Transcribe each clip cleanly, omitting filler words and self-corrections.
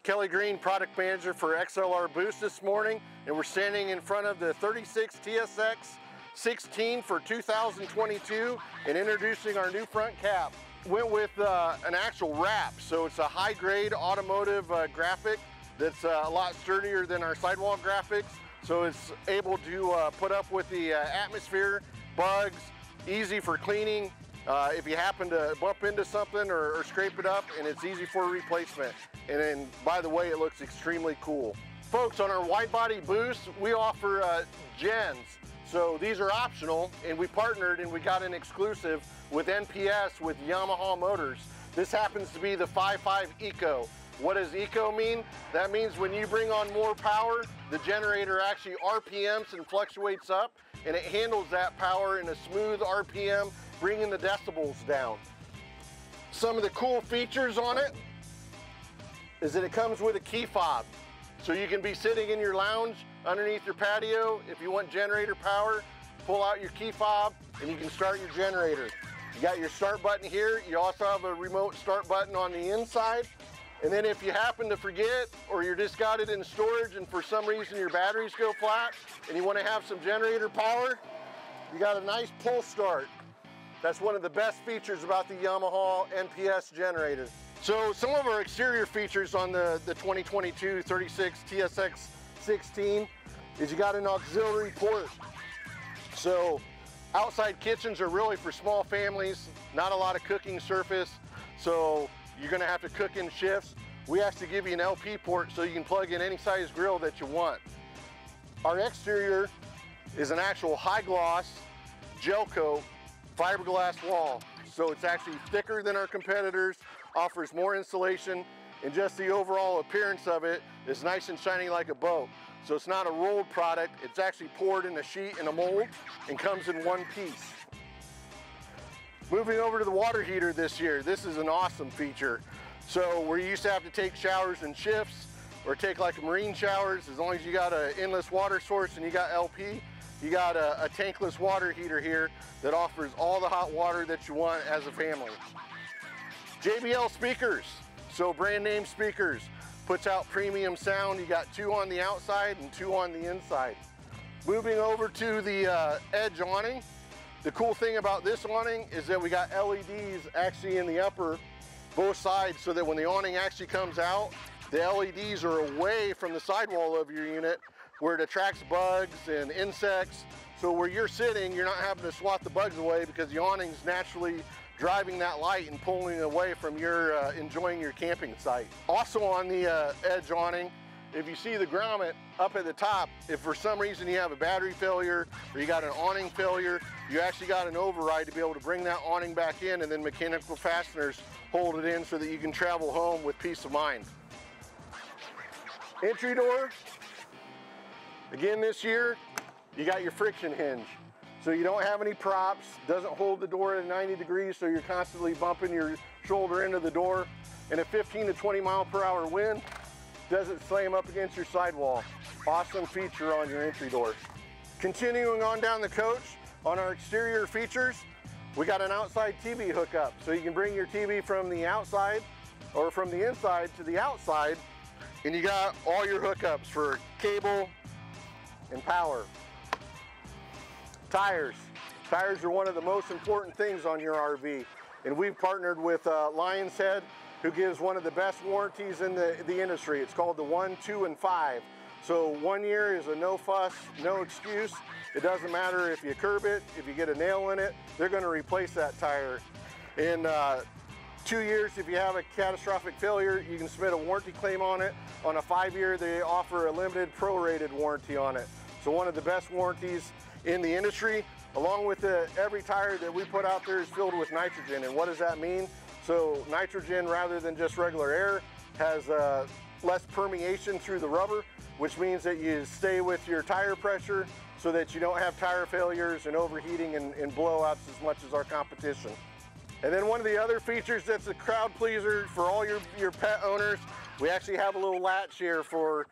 Kelly Green, product manager for XLR Boost this morning, and we're standing in front of the 36TSX16 for 2022 and introducing our new front cap. Went with an actual wrap, so it's a high-grade automotive graphic that's a lot sturdier than our sidewall graphics, so it's able to put up with the atmosphere, bugs, easy for cleaning. If you happen to bump into something or scrape it up, and it's easy for replacement. And then, by the way, it looks extremely cool. Folks, on our wide body Boost, we offer gens. So these are optional, and we partnered and we got an exclusive with NPS with Yamaha motors. This happens to be the 5.5 Eco. What does Eco mean? That means when you bring on more power, the generator actually RPMs and fluctuates up, and it handles that power in a smooth RPM, bringing the decibels down. Some of the cool features on it is that it comes with a key fob. So you can be sitting in your lounge underneath your patio. If you want generator power, pull out your key fob and you can start your generator. You got your start button here. You also have a remote start button on the inside. And then if you happen to forget, or you just got it in storage and for some reason your batteries go flat and you want to have some generator power, you got a nice pull start. That's one of the best features about the Yamaha NPS generator. So some of our exterior features on the 2022 36TSX16 is you got an auxiliary port. So outside kitchens are really for small families, not a lot of cooking surface, so you're gonna have to cook in shifts. We actually give you an LP port so you can plug in any size grill that you want. Our exterior is an actual high gloss gel coat fiberglass wall. So it's actually thicker than our competitors, offers more insulation, and just the overall appearance of it is nice and shiny like a boat. So it's not a rolled product, it's actually poured in a sheet in a mold and comes in one piece. Moving over to the water heater this year, this is an awesome feature. So where you used to have to take showers in shifts or take like marine showers, as long as you got an endless water source and you got LP, you got a tankless water heater here that offers all the hot water that you want as a family. JBL speakers, so brand name speakers, puts out premium sound. You got 2 on the outside and 2 on the inside. Moving over to the Edge awning, the cool thing about this awning is that we got LEDs actually in the upper both sides, so that when the awning actually comes out, the LEDs are away from the sidewall of your unit where it attracts bugs and insects. So where you're sitting, you're not having to swat the bugs away because the awning's naturally driving that light and pulling it away from your enjoying your camping site. Also on the Edge awning, if you see the grommet up at the top, if for some reason you have a battery failure or you got an awning failure, you actually got an override to be able to bring that awning back in, and then mechanical fasteners hold it in so that you can travel home with peace of mind. Entry door, again this year, you got your friction hinge. So you don't have any props, doesn't hold the door at 90 degrees, so you're constantly bumping your shoulder into the door. And a 15 to 20 mile per hour wind doesn't slam up against your sidewall. Awesome feature on your entry door. Continuing on down the coach, on our exterior features, we got an outside TV hookup. So you can bring your TV from the outside or from the inside to the outside, and you got all your hookups for cable and power. Tires. Tires are one of the most important things on your RV, and we've partnered with Lion's Head, who gives one of the best warranties in the industry. It's called the 1, 2, and 5. So 1 year is a no fuss, no excuse. It doesn't matter if you curb it, if you get a nail in it, they're going to replace that tire. In 2 years, if you have a catastrophic failure, you can submit a warranty claim on it. On a 5-year, they offer a limited prorated warranty on it. So one of the best warranties in the industry. Along with every tire that we put out there is filled with nitrogen. And what does that mean? So nitrogen, rather than just regular air, has less permeation through the rubber, which means that you stay with your tire pressure so that you don't have tire failures and overheating and blowouts as much as our competition. And then one of the other features that's a crowd pleaser for all your pet owners, we actually have a little latch here for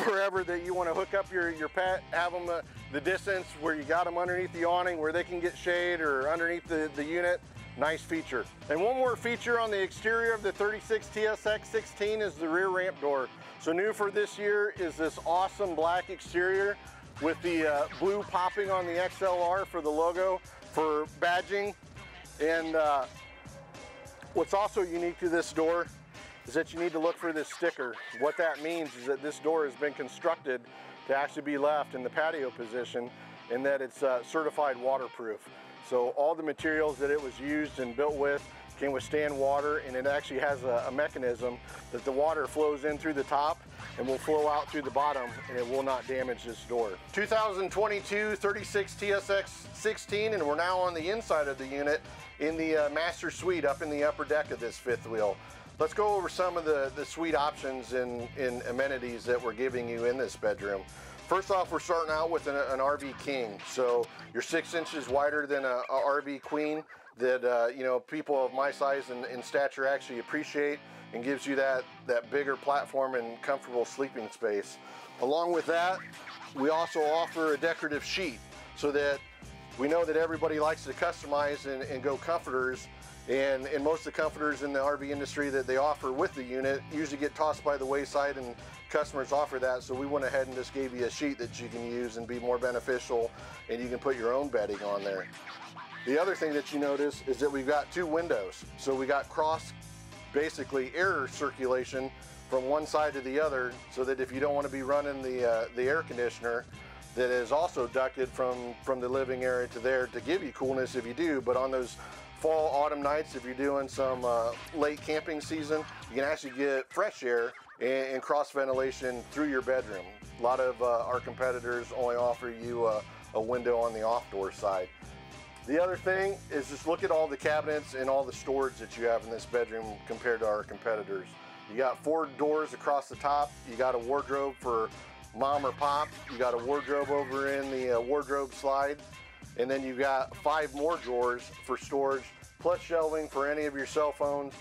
wherever that you want to hook up your pet, have them the distance where you got them underneath the awning where they can get shade, or underneath the unit Nice feature. And one more feature on the exterior of the 36TSX16 is the rear ramp door. So new for this year is this awesome black exterior with the blue popping on the XLR for the logo for badging. And what's also unique to this door is that you need to look for this sticker. What that means is that this door has been constructed to actually be left in the patio position, and that it's certified waterproof. So all the materials that it was used and built with can withstand water, and it actually has a mechanism that the water flows in through the top and will flow out through the bottom, and it will not damage this door. 2022 36TSX16, and we're now on the inside of the unit in the master suite up in the upper deck of this fifth wheel. Let's go over some of the suite options and amenities that we're giving you in this bedroom. First off, we're starting out with an RV king. So you're 6 inches wider than a RV queen that you know, people of my size and stature actually appreciate, and gives you that bigger platform and comfortable sleeping space. Along with that, we also offer a decorative sheet, so that we know that everybody likes to customize and go comforters. And most of the comforters in the RV industry that they offer with the unit usually get tossed by the wayside, and customers offer that. So we went ahead and just gave you a sheet that you can use and be more beneficial, and you can put your own bedding on there. The other thing that you notice is that we've got 2 windows. So we got basically air circulation from one side to the other, so that if you don't want to be running the air conditioner that is also ducted from the living area to there to give you coolness if you do, but on those fall, autumn nights, if you're doing some late camping season, you can actually get fresh air and cross ventilation through your bedroom. A lot of our competitors only offer you a window on the off door side. The other thing is just look at all the cabinets and all the storage that you have in this bedroom compared to our competitors. You got 4 doors across the top. You got a wardrobe for mom or pop. You got a wardrobe over in the wardrobe slide. And then you've got 5 more drawers for storage, plus shelving for any of your cell phones,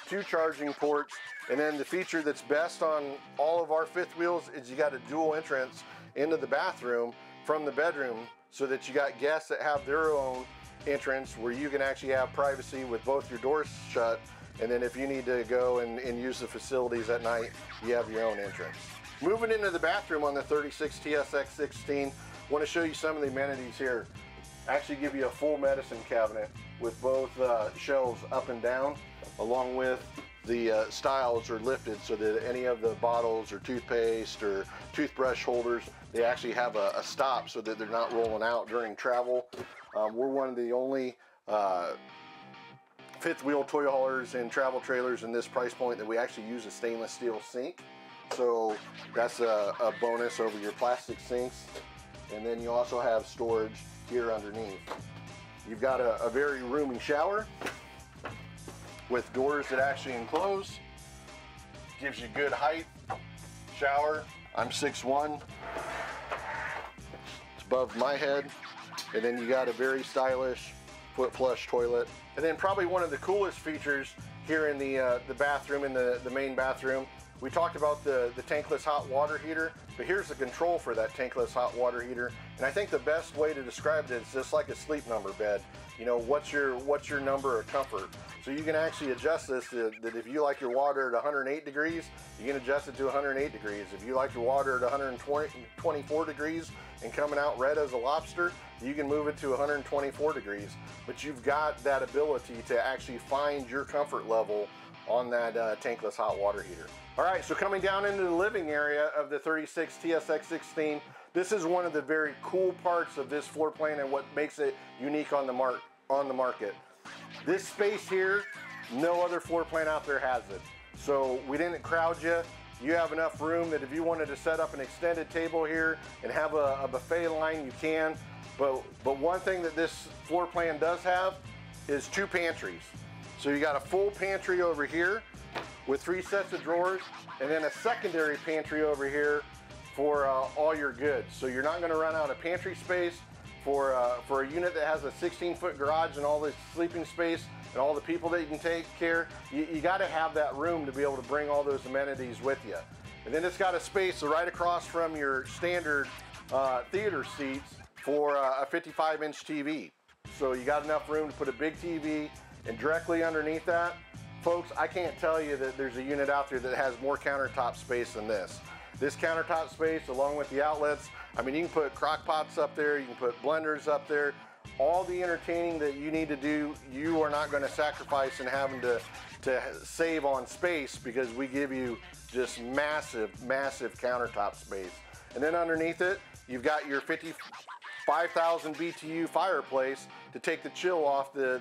2 charging ports, and then the feature that's best on all of our fifth wheels is you got a dual entrance into the bathroom from the bedroom, so that you got guests that have their own entrance where you can actually have privacy with both your doors shut, and then if you need to go and use the facilities at night, you have your own entrance. Moving into the bathroom on the 36TSX16, I want to show you some of the amenities here. Actually give you a full medicine cabinet with both shelves up and down, along with the stiles are lifted so that any of the bottles or toothpaste or toothbrush holders, they actually have a stop so that they're not rolling out during travel. We're one of the only fifth wheel toy haulers and travel trailers in this price point that we actually use a stainless steel sink. So that's a bonus over your plastic sinks. And then you also have storage here underneath. You've got a very roomy shower with doors that actually enclose. Gives you good height. Shower, I'm 6'1". It's above my head. And then you got a very stylish foot flush toilet. And then probably one of the coolest features here in the bathroom, in the main bathroom, we talked about the tankless hot water heater, but here's the control for that tankless hot water heater. And I think the best way to describe it is just like a sleep number bed. You know, what's your number of comfort? So you can actually adjust this that if you like your water at 108 degrees, you can adjust it to 108 degrees. If you like your water at 124 degrees and coming out red as a lobster, you can move it to 124 degrees. But you've got that ability to actually find your comfort level on that tankless hot water heater. All right, so coming down into the living area of the 36TSX16, this is one of the very cool parts of this floor plan and what makes it unique on the market. This space here, no other floor plan out there has it. So we didn't crowd you. You have enough room that if you wanted to set up an extended table here and have a buffet line, you can. But one thing that this floor plan does have is 2 pantries. So you got a full pantry over here with 3 sets of drawers, and then a secondary pantry over here for all your goods. So you're not going to run out of pantry space for a unit that has a 16-foot garage and all this sleeping space and all the people that you can take care. You got to have that room to be able to bring all those amenities with you. And then it's got a space right across from your standard theater seats for a 55-inch TV. So you got enough room to put a big TV And directly underneath that, folks, I can't tell you that there's a unit out there that has more countertop space than this. This countertop space, along with the outlets, I mean, you can put crock pots up there, you can put blenders up there. All the entertaining that you need to do, you are not going to sacrifice in having to save on space, because we give you just massive, massive countertop space. And then underneath it, you've got your 55,000 BTU fireplace to take the chill off the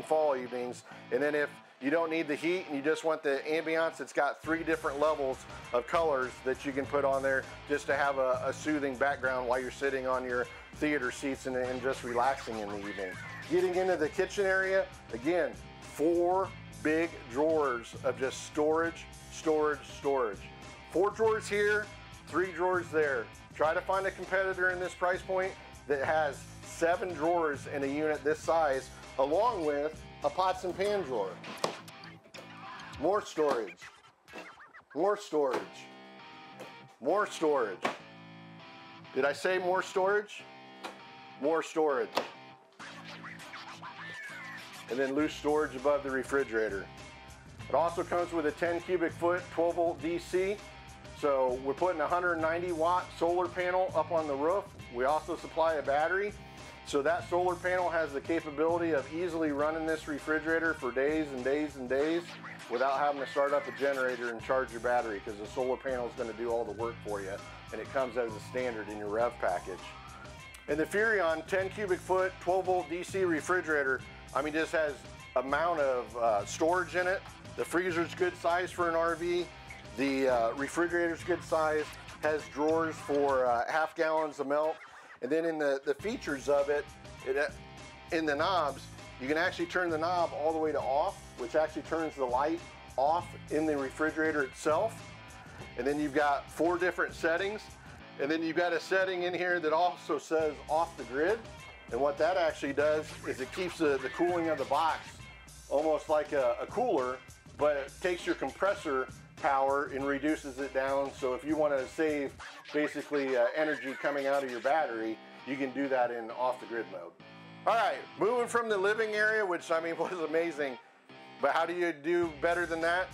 fall evenings. And then if you don't need the heat and you just want the ambiance, it's got 3 different levels of colors that you can put on there just to have a soothing background while you're sitting on your theater seats and just relaxing in the evening. Getting into the kitchen area, again, 4 big drawers of just storage, storage, storage. 4 drawers here, 3 drawers there. Try to find a competitor in this price point that has 7 drawers in a unit this size, along with a pots and pan drawer. More storage, more storage, more storage. Did I say more storage? More storage. And then loose storage above the refrigerator. It also comes with a 10 cubic foot, 12 volt DC. So we're putting a 190 watt solar panel up on the roof. We also supply a battery. So that solar panel has the capability of easily running this refrigerator for days and days and days without having to start up a generator and charge your battery, because the solar panel is going to do all the work for you, and it comes as a standard in your REV package. And the Furrion 10 cubic foot, 12 volt DC refrigerator, I mean, just has amount of storage in it. The freezer's good size for an RV. The refrigerator's good size, has drawers for half gallons of milk. And then in the features of it, in the knobs, you can actually turn the knob all the way to off, which actually turns the light off in the refrigerator itself. And then you've got 4 different settings. And then you've got a setting in here that also says off the grid. And what that actually does is it keeps the cooling of the box almost like a cooler, but it takes your compressor power and reduces it down. So if you want to save basically energy coming out of your battery, you can do that in off the grid mode. All right, moving from the living area, which I mean was amazing, but how do you do better than that?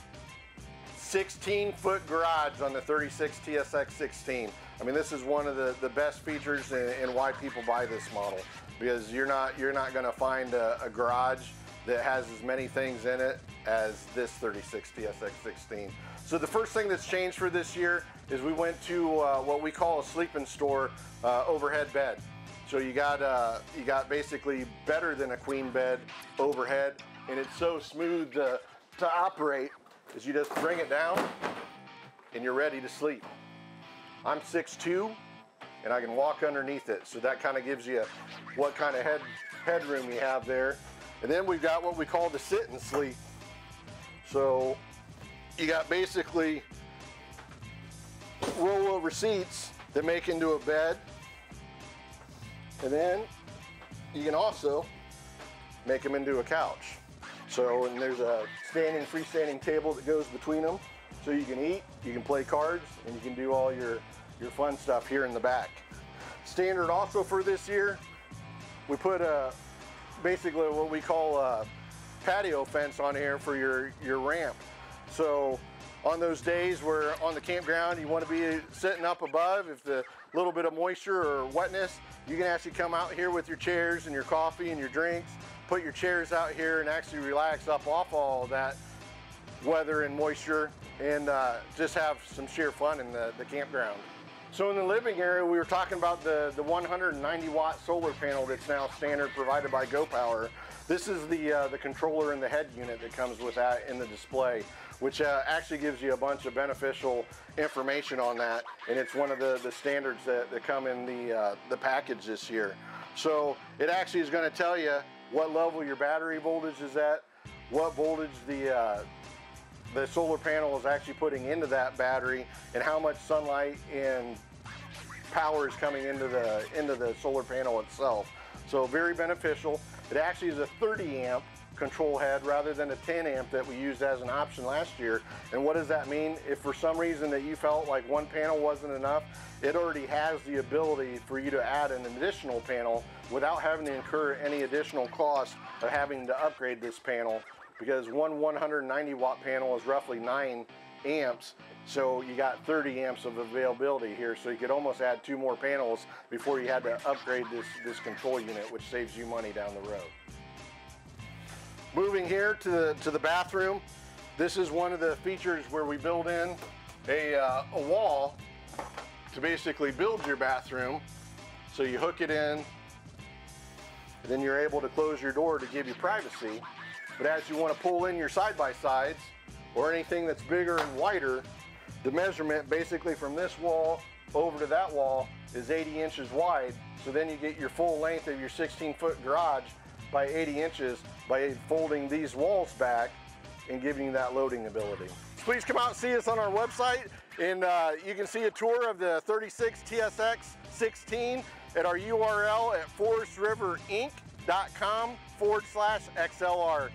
16-foot garage on the 36TSX16. I mean, this is one of the best features and why people buy this model, because you're not going to find a garage that has as many things in it as this 36TSX16. So the first thing that's changed for this year is we went to what we call a sleeping store overhead bed. So you got basically better than a queen bed overhead, and it's so smooth to operate is you just bring it down and you're ready to sleep. I'm 6'2", and I can walk underneath it, so that kind of gives you what kind of headroom you have there. And then we've got what we call the sit and sleep. So you got basically rollover seats that make into a bed, and then you can also make them into a couch. So, and there's a freestanding table that goes between them, so you can eat, you can play cards, and you can do all your fun stuff here in the back. Standard also for this year, we put basically what we call a patio fence on here for your ramp. So on those days where on the campground you want to be sitting up above, if the little bit of moisture or wetness, you can actually come out here with your chairs and your coffee and your drinks, put your chairs out here and actually relax up off all of that weather and moisture, and just have some sheer fun in the campground. So in the living area, we were talking about the 190 watt solar panel that's now standard provided by GoPower. This is the controller and the head unit that comes with that in the display, which actually gives you a bunch of beneficial information on that, and it's one of the standards that come in the package this year. So it actually is going to tell you what level your battery voltage is at, what voltage the solar panel is actually putting into that battery, and how much sunlight and power is coming into the solar panel itself. So very beneficial. It actually is a 30 amp control head rather than a 10 amp that we used as an option last year. And what does that mean? If for some reason that you felt like one panel wasn't enough, it already has the ability for you to add an additional panel without having to incur any additional cost of having to upgrade this panel, because one 190 watt panel is roughly 9 amps. So you got 30 amps of availability here. So you could almost add 2 more panels before you had to upgrade this control unit, which saves you money down the road. Moving here to the bathroom. This is one of the features where we build in a wall to basically build your bathroom. So you hook it in, and then you're able to close your door to give you privacy. But as you want to pull in your side-by-sides or anything that's bigger and wider, the measurement basically from this wall over to that wall is 80 inches wide. So then you get your full length of your 16-foot garage by 80 inches by folding these walls back and giving you that loading ability. Please come out and see us on our website, and you can see a tour of the 36TSX16 at our URL at forestriverinc.com/XLR.